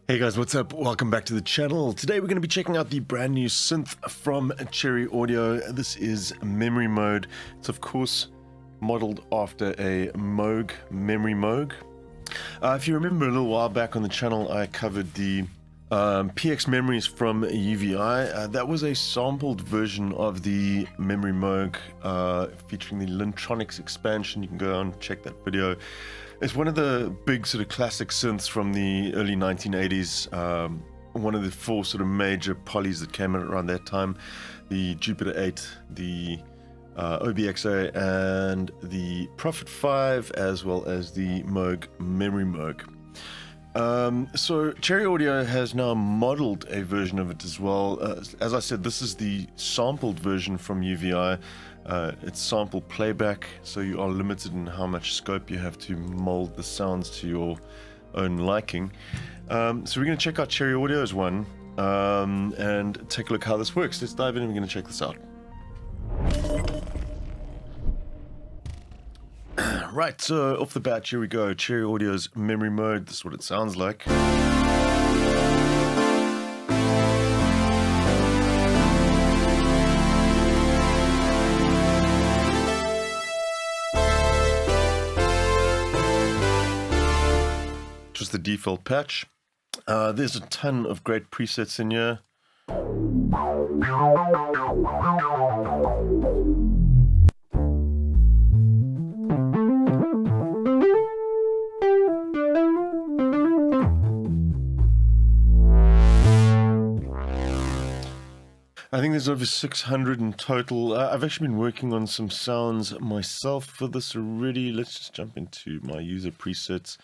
Hey guys, what's up? Welcome back to the channel. Today we're going to be checking out the brand new synth from Cherry Audio. This is Memorymode. It's of course modeled after a Moog, Memorymoog. If you remember a little while back on the channel, I covered the PX memories from UVI. That was a sampled version of the Memorymoog featuring the Lintronics expansion. You can go and check that video. It's one of the big sort of classic synths from the early 1980s. One of the four sort of major polys that came out around that time. The Jupiter 8, the OBXA, and the Prophet 5, as well as the Moog Memorymoog. So Cherry Audio has now modeled a version of it as well. As I said, this is the sampled version from UVI. It's sample playback, so you are limited in how much scope you have to mold the sounds to your own liking. So we're going to check out Cherry Audio's one and take a look how this works. Let's dive in and we're going to check this out. Right, so off the bat, here we go. Cherry Audio's Memorymode. This is what it sounds like. Just the default patch. There's a ton of great presets in here. I think there's over 600 in total. I've actually been working on some sounds myself for this already. Let's just jump into my user presets.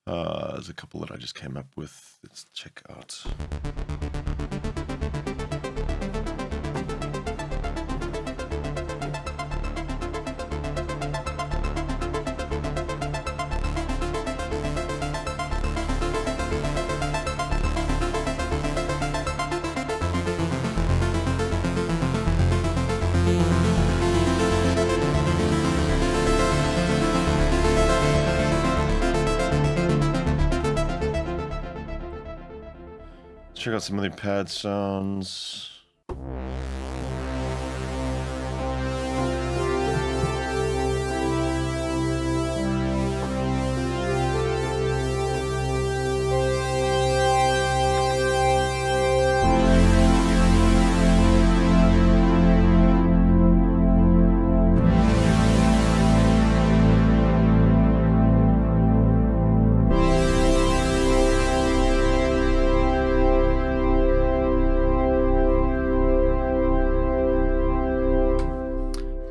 There's a couple that I just came up with. Let's check out. Check out some of the pad sounds.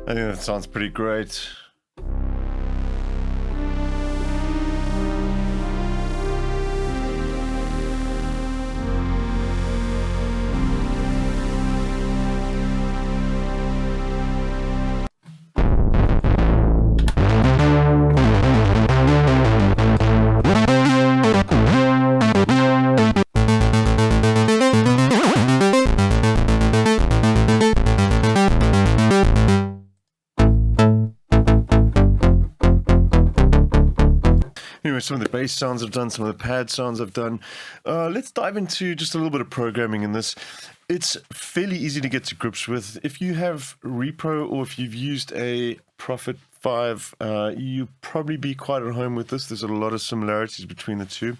I think that sounds pretty great. Anyway, some of the bass sounds I've done, some of the pad sounds I've done. Let's dive into just a little bit of programming in this. It's fairly easy to get to grips with. If you have Repro or if you've used a Prophet 5, you'll probably be quite at home with this. There's a lot of similarities between the two.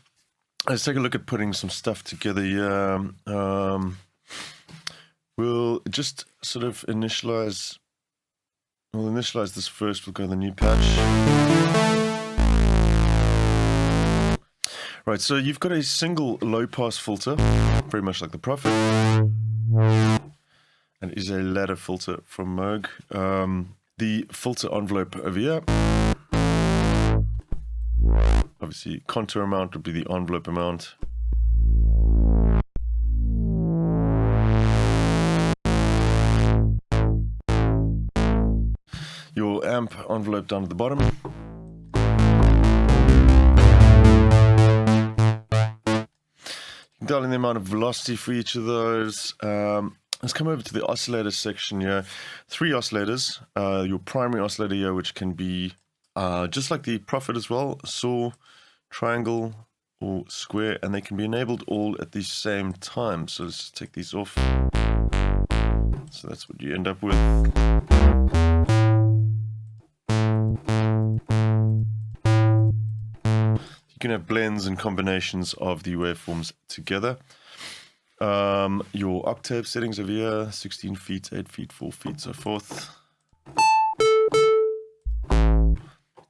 Let's take a look at putting some stuff together here. We'll just sort of initialize. We'll initialize this first. We'll go to the new patch. Right, so you've got a single low-pass filter, very much like the Prophet, and is a ladder filter from Moog. The filter envelope over here, obviously contour amount would be the envelope amount. Your amp envelope down at the bottom. Dialing the amount of velocity for each of those. Let's come over to the oscillator section here. 3 oscillators. Your primary oscillator here, which can be just like the Prophet as well, saw, triangle, or square, and they can be enabled all at the same time. So let's just take these off. So that's what you end up with. You can have blends and combinations of the waveforms together. Your octave settings over here, 16 feet, 8 feet, 4 feet, so forth.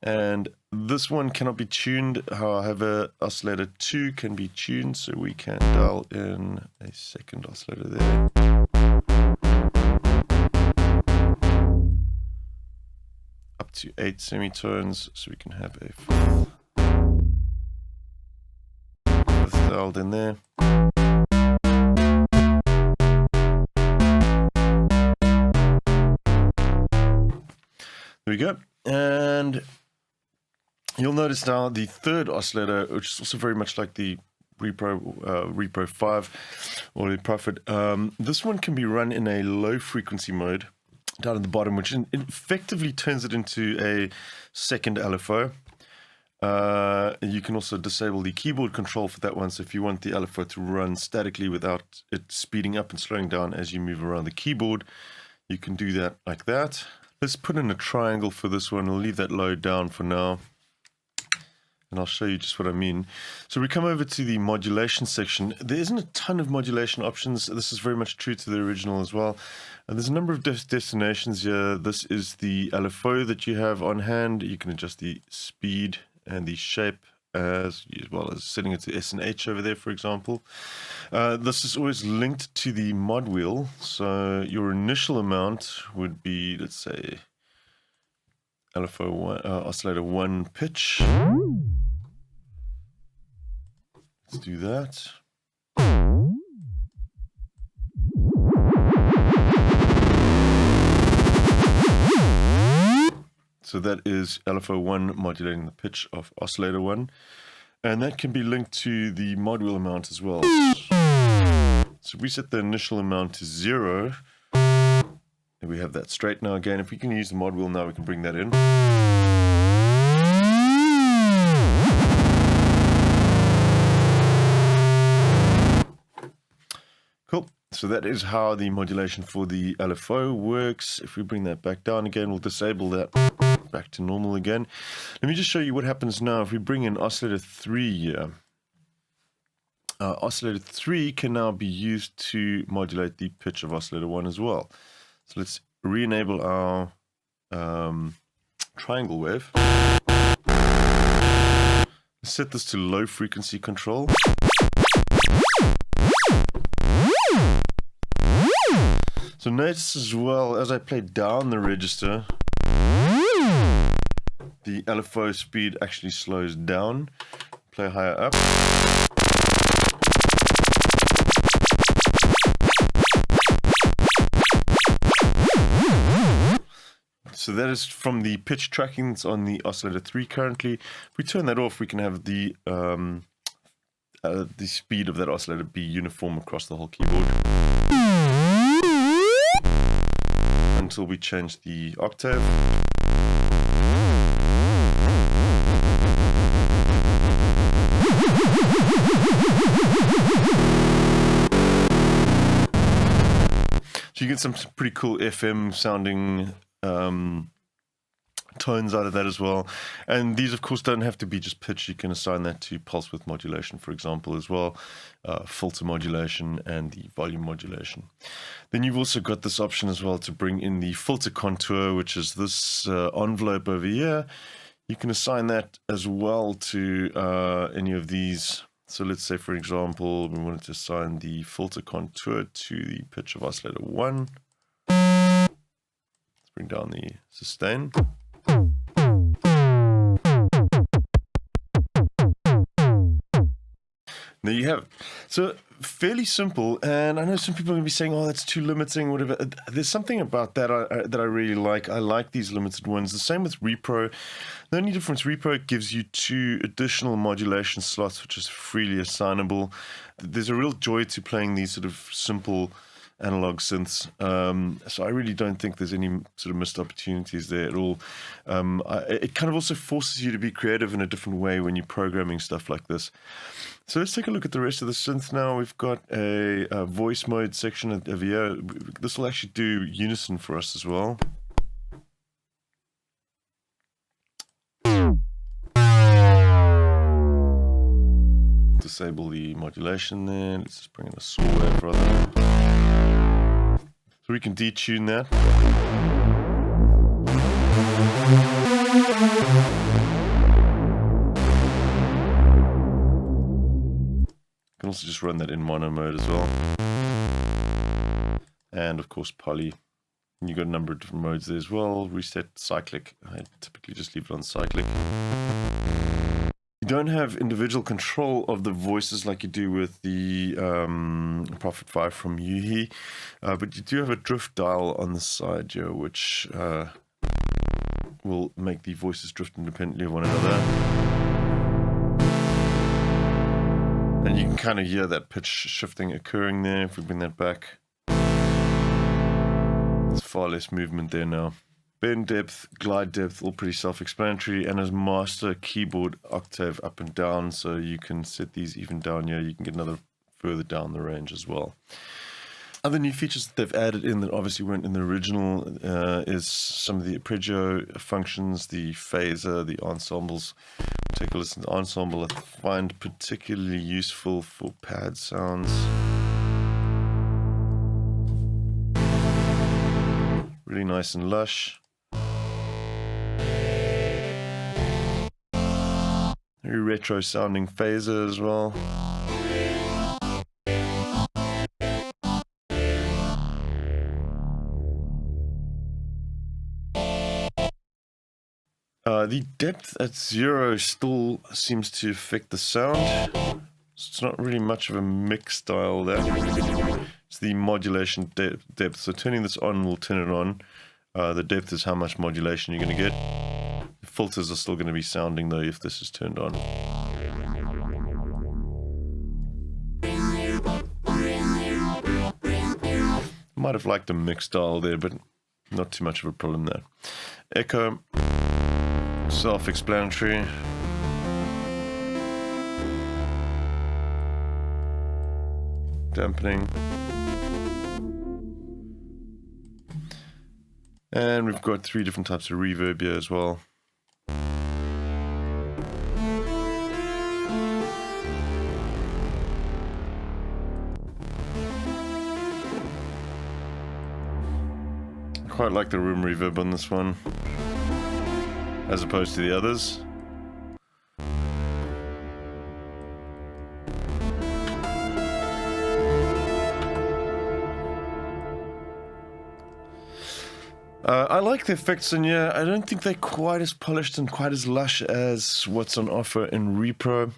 And this one cannot be tuned, however, oscillator 2 can be tuned, so we can dial in a second oscillator there. Up to 8 semitones, so we can have a fifth dialed in there. There we go. And you'll notice now the third oscillator, which is also very much like the Repro 5 or the Prophet. This one can be run in a low frequency mode down at the bottom, which effectively turns it into a second LFO. You can also disable the keyboard control for that one. So if you want the LFO to run statically without it speeding up and slowing down as you move around the keyboard, you can do that like that. Let's put in a triangle for this one. I'll leave that load down for now, and I'll show you just what I mean. So we come over to the modulation section. There isn't a ton of modulation options. This is very much true to the original as well. And there's a number of destinations here. This is the LFO that you have on hand. You can adjust the speed and the shape as well as setting it to S and H over there, for example. This is always linked to the mod wheel. So your initial amount would be, let's say, LFO 1, oscillator 1 pitch. Let's do that. So that is LFO 1 modulating the pitch of oscillator 1. And that can be linked to the mod wheel amount as well. So if we set the initial amount to 0, and we have that straight now again. If we can use the mod wheel now, we can bring that in. Cool. So that is how the modulation for the LFO works. If we bring that back down again, we'll disable that back to normal again. Let me just show you what happens now if we bring in oscillator 3 here. Oscillator 3 can now be used to modulate the pitch of oscillator 1 as well. So let's re-enable our triangle wave. Let's set this to low frequency control. So notice as well, as I play down the register, the LFO speed actually slows down. Play higher up. So that is from the pitch tracking that's on the oscillator 3 currently. If we turn that off, we can have the speed of that oscillator be uniform across the whole keyboard. Until we change the octave. So you get some pretty cool FM sounding tones out of that as well. And these, of course, don't have to be just pitch. You can assign that to pulse width modulation, for example, as well, filter modulation and the volume modulation. Then you've also got this option as well to bring in the filter contour, which is this envelope over here. You can assign that as well to any of these. So let's say, for example, we wanted to assign the filter contour to the pitch of oscillator 1. Let's bring down the sustain. There you have it. So fairly simple, and I know some people are going to be saying, oh, that's too limiting, whatever. There's something about that that I really like. I like these limited ones. The same with Repro. The only difference, Repro gives you 2 additional modulation slots, which is freely assignable. There's a real joy to playing these sort of simple analog synths. So I really don't think there's any sort of missed opportunities there at all. It kind of also forces you to be creative in a different way when you're programming stuff like this. So let's take a look at the rest of the synth now. We've got a voice mode section over here. This will actually do unison for us as well. Disable the modulation there. Let's just bring in a saw wave rather. So we can detune that. You can also just run that in mono mode as well. And of course poly. And you've got a number of different modes there as well. Reset cyclic. I typically just leave it on cyclic. You don't have individual control of the voices like you do with the Prophet 5 from Yuhi, but you do have a drift dial on the side here, which will make the voices drift independently of one another. And you can kind of hear that pitch shifting occurring there. If we bring that back, there's far less movement there now. Bend depth, glide depth, all pretty self-explanatory, and as master keyboard octave up and down, so you can set these even down here. You can get another further down the range as well. Other new features that they've added in that obviously weren't in the original is some of the arpeggio functions, the phaser, the ensembles. Take a listen to ensemble. I find particularly useful for pad sounds. Really nice and lush. Very retro sounding phaser as well. The depth at 0 still seems to affect the sound. It's not really much of a mix dial there. It's the modulation depth. So turning this on will turn it on. The depth is how much modulation you're going to get. The filters are still going to be sounding though if this is turned on. Might have liked a mix dial there, but not too much of a problem there. Echo, self-explanatory. Dampening. And we've got 3 different types of reverb here as well. I quite like the room reverb on this one, as opposed to the others. I like the effects in here. I don't think they're quite as polished and quite as lush as what's on offer in Repro.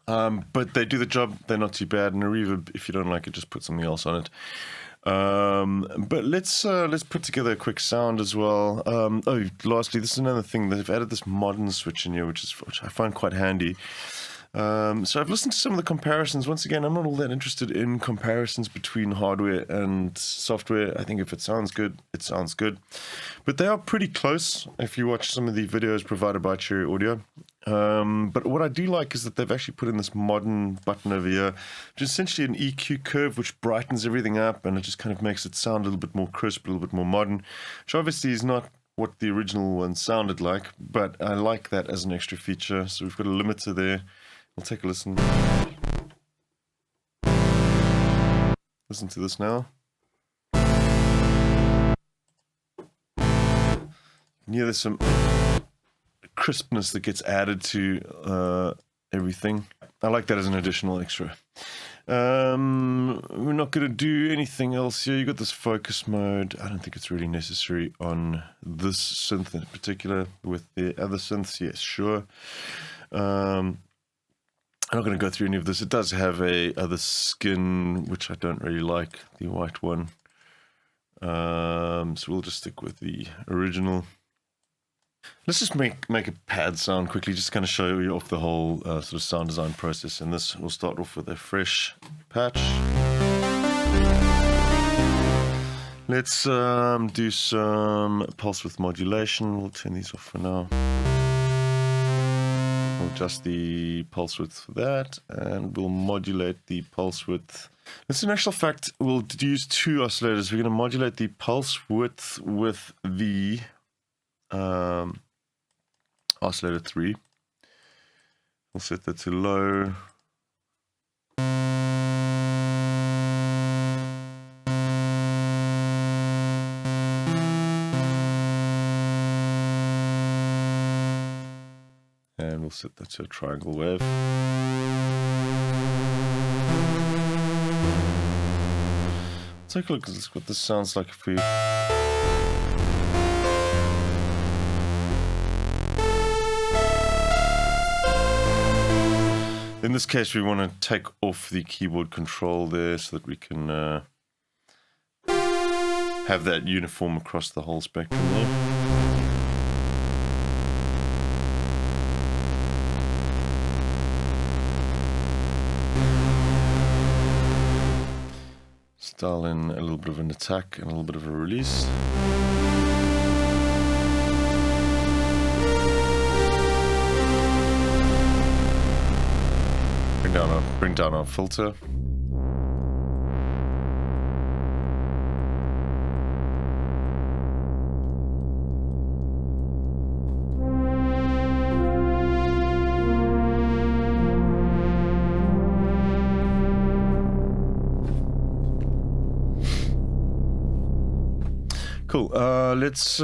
But they do the job. They're not too bad. And a reverb, if you don't like it, just put something else on it. But let's put together a quick sound as well. Oh, lastly, this is another thing. They've added this modern switch in here, which I find quite handy. So I've listened to some of the comparisons. Once again, I'm not all that interested in comparisons between hardware and software. I think if it sounds good, it sounds good. But they are pretty close if you watch some of the videos provided by Cherry Audio. But what I do like is that they've actually put in this modern button over here, which is essentially an EQ curve which brightens everything up, and it just kind of makes it sound a little bit more crisp, a little bit more modern, which obviously is not what the original one sounded like, but I like that as an extra feature. So we've got a limiter there. We'll take a listen. Listen to this now. Yeah, there's some crispness that gets added to everything. I like that as an additional extra. We're not going to do anything else here. You got this focus mode. I don't think it's really necessary on this synth in particular. With the other synths, yes, sure. I'm not going to go through any of this. It does have a other skin, which I don't really like, the white one. So we'll just stick with the original. Let's just make a pad sound quickly, just to kind of show you off the whole sort of sound design process. And this, we'll start off with a fresh patch. Let's do some pulse width modulation. We'll turn these off for now. We'll adjust the pulse width for that, and we'll modulate the pulse width. It's in actual fact, we'll use two oscillators. We're going to modulate the pulse width with the oscillator 3. We'll set that to low. And we'll set that to a triangle wave. Let's take a look at what this sounds like if we... In this case, we want to take off the keyboard control there so that we can have that uniform across the whole spectrum there. Dial in a little bit of an attack and a little bit of a release. Bring down our filter. Cool. Let's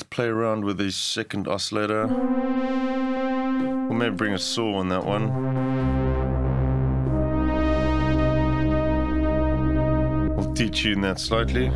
play around with the second oscillator. We'll maybe bring a saw on that one. We'll detune that slightly.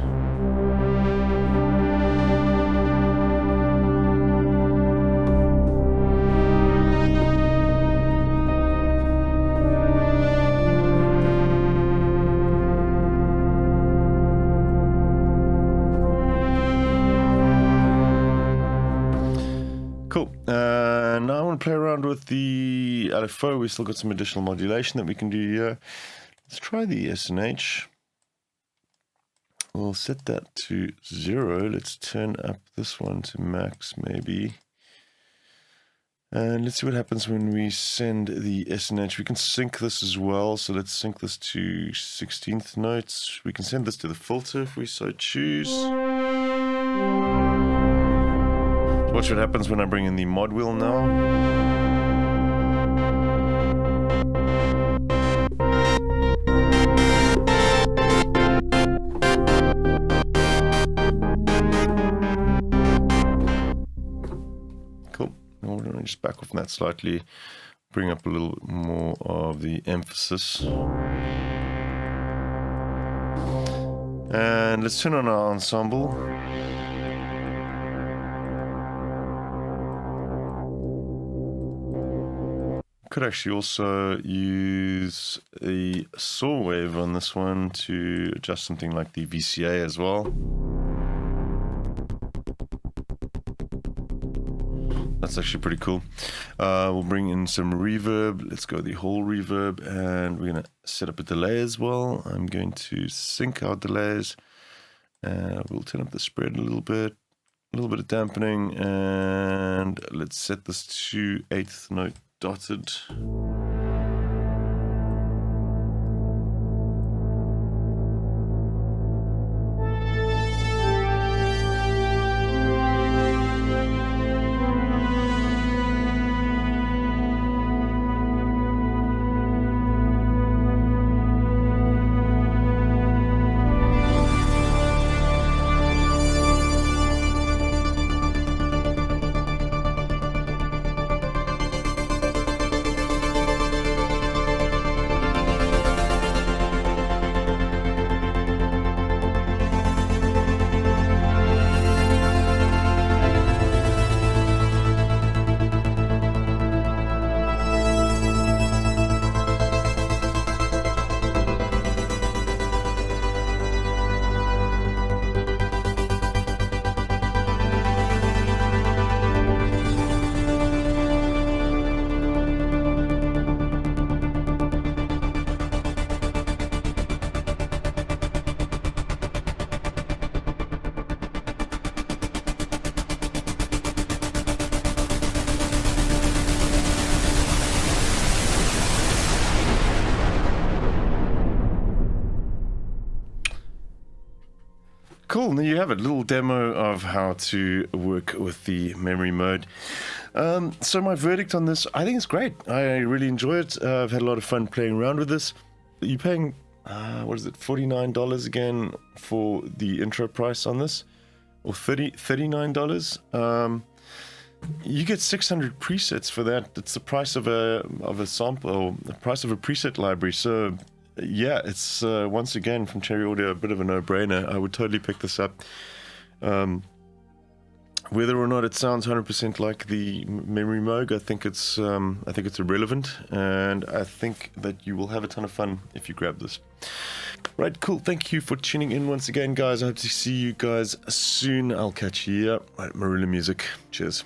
Cool. Now I want to play around with the LFO. We still got some additional modulation that we can do here. Let's try the SNH. We'll set that to 0. Let's turn up this one to max maybe. And let's see what happens when we send the SNH. We can sync this as well. So let's sync this to 16th notes. We can send this to the filter if we so choose. Watch what happens when I bring in the mod wheel now. Cool. Now we're going to just back off from that slightly, bring up a little bit more of the emphasis. And let's turn on our ensemble. Could actually also use a saw wave on this one to adjust something like the VCA as well. That's actually pretty cool. We'll bring in some reverb. Let's go the whole reverb, and we're going to set up a delay as well. I'm going to sync our delays. We'll turn up the spread a little bit of dampening, and let's set this to 8th note dotted. cool. There you have it. A little demo of how to work with the Memorymode. So my verdict on this, I think it's great. I really enjoy it. I've had a lot of fun playing around with this. You're paying, what is it, $49 again for the intro price on this, or $39. You get 600 presets for that. It's the price of a sample, or the price of a preset library. So yeah, it's once again from Cherry Audio a bit of a no-brainer. I would totally pick this up. Whether or not it sounds 100% like the Memorymoog, I think it's irrelevant, and I think that you will have a ton of fun if you grab this. Right, cool. Thank you for tuning in once again, guys. I hope to see you guys soon. I'll catch you here. Right, Marula music. Cheers.